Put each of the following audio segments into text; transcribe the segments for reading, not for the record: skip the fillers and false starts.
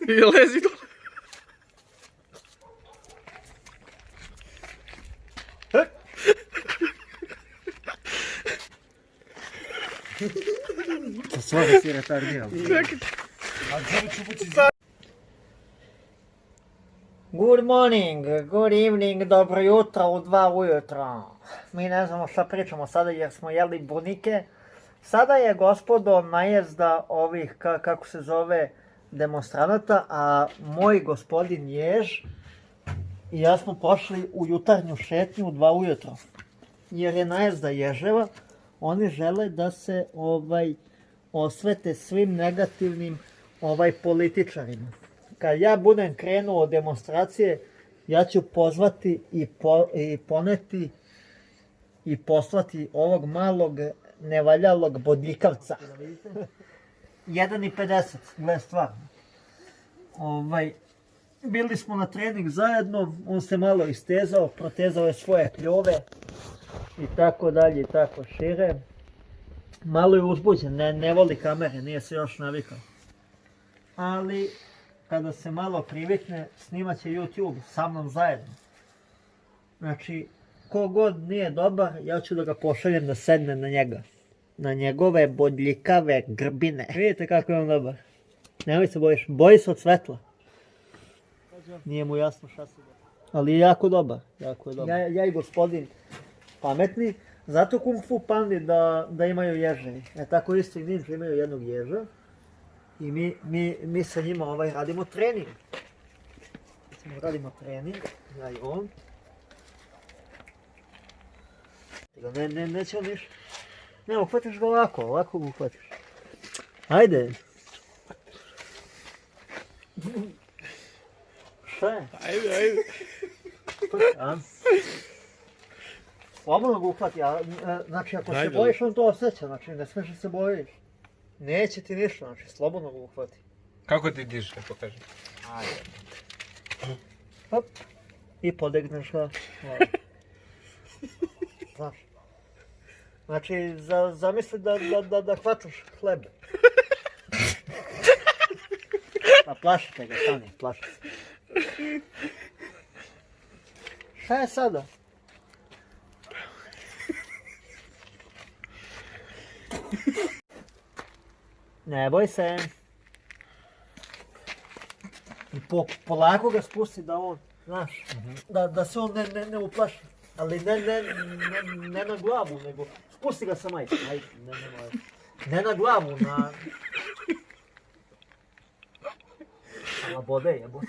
I lezi dole. To svaka si retardirao. Good morning, good evening, dobro jutro u 2 ujutro. Mi ne znamo šta pričamo sada jer smo jeli bunike. Sada je, gospodo, najezda ovih, kako se zove, demonstranata, a moj gospodin Jež i ja smo pošli u jutarnju šetnju u 2 ujutro. Jer je najezda ježeva, oni žele da se osvete svim negativnim političarima. Kad ja budem krenuo od demonstracije, ja ću pozvati i poneti i poslati ovog malog nevaljalog bodljikavca. 1,50, gle stvarno. Bili smo na trening zajedno, on se malo istezao, protezao je svoje kljove i tako dalje i tako šire. Malo je uzbuđen, ne voli kamere, nije se još navikao. Ali kada se malo privikne, snimat će YouTube sa mnom zajedno. Znači, kogod nije dobar, ja ću da ga pošaljem da sedne na njega. Na njegove bodljikave grbine. Vidite kako je on dobar. Nemoj se bojiš, boji se od svetla. Nije mu jasno šta se dobar. Ali je jako dobar, jako je dobar. Ja i gospodin pametni, zato Kung Fu pandi da imaju ježevi. Tako isto i ninja imaju jednog ježa. I mi sa njima radimo trening. Ja i on. Neće on ništa. Ne, uhvatiš ga ovako ga uhvatiš. Ajde. Šta je? Ajde. Slobodno ga uhvati, znači ako se bojiš on to osjeća, znači ne smiješ da se bojiš. Neće ti ništa, znači slobodno ga uhvati. Kako ti dižeš, ne pokaži? Ajde. Hop. I podegneš ga. Znaš. Znači, zamisli da hvataš hleb. Pa plašite ga, stani, plašite. Šta je sada? Ne boj se. Polako ga spusti da on, znaš, da se on ne uplaši. Ali ne na glavu, nego spusti ga sa majke. Ne na glavu, na bode jebo.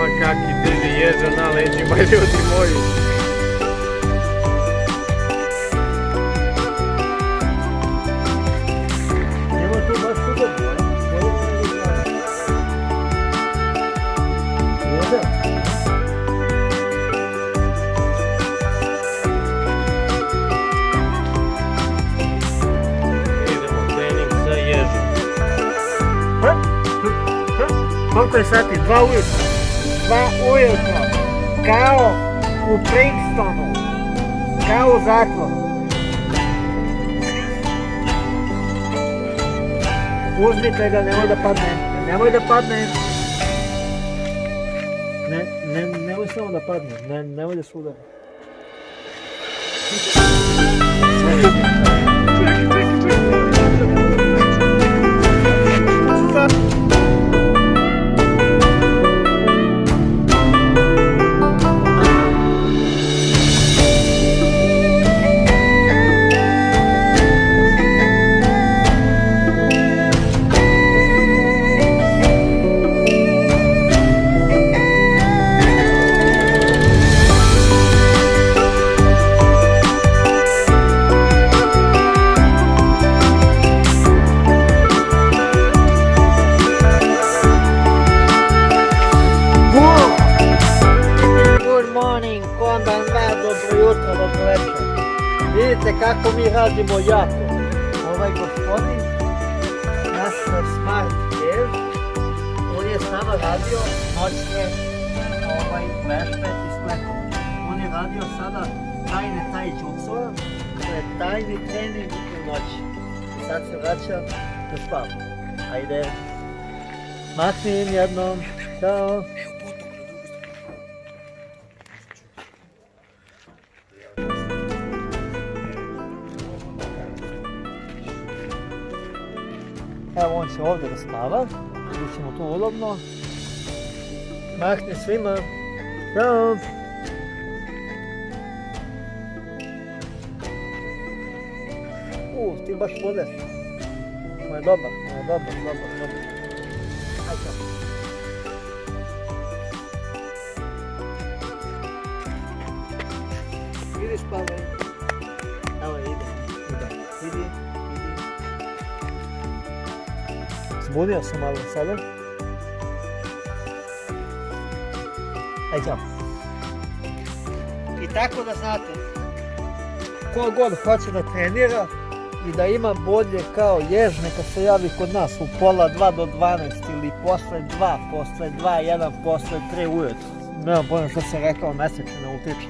Makaki drži ježa na leđima, ljudi moji. Nemoj tu baš udobno, Idemo trening sa ježom. Koliko je sati? 2 ujutro. 2 ujutro, kao u Princetonu, kao u zatvoru. Uzmite ga, nemoj da padne, nemoj samo da padne, nemoj da se udari. morning, kondan dva, dobro jutro, dobro večer. Vidite kako mi radimo jako. Ovaj gospodin, naš smart dev, on je s nama radio noćne vežbe i spletove. On je radio sada tajne taj jutsu, to je tajni trening u noći. Sad se vraća da spavam. Ajde. Mahni im jednom. Ćao. Evo on će ovdje da spava. Bit ćemo tu udobno. Mahni svima. Ćao. Ti baš budeš. Ovo je dobar, dobar. Ajde. Idi spavaj. Evo idi. Zbudio sam malo sada. Ajde, ćao. I tako da znate, ko god hoće da trenira i da ima bolje kao jež, neka se javi kod nas u pola 2 do 12 ili posle 2, posle 2, 1, posle 3 ujutro. Nemam pojma što sam rekao, mesec ne utiče.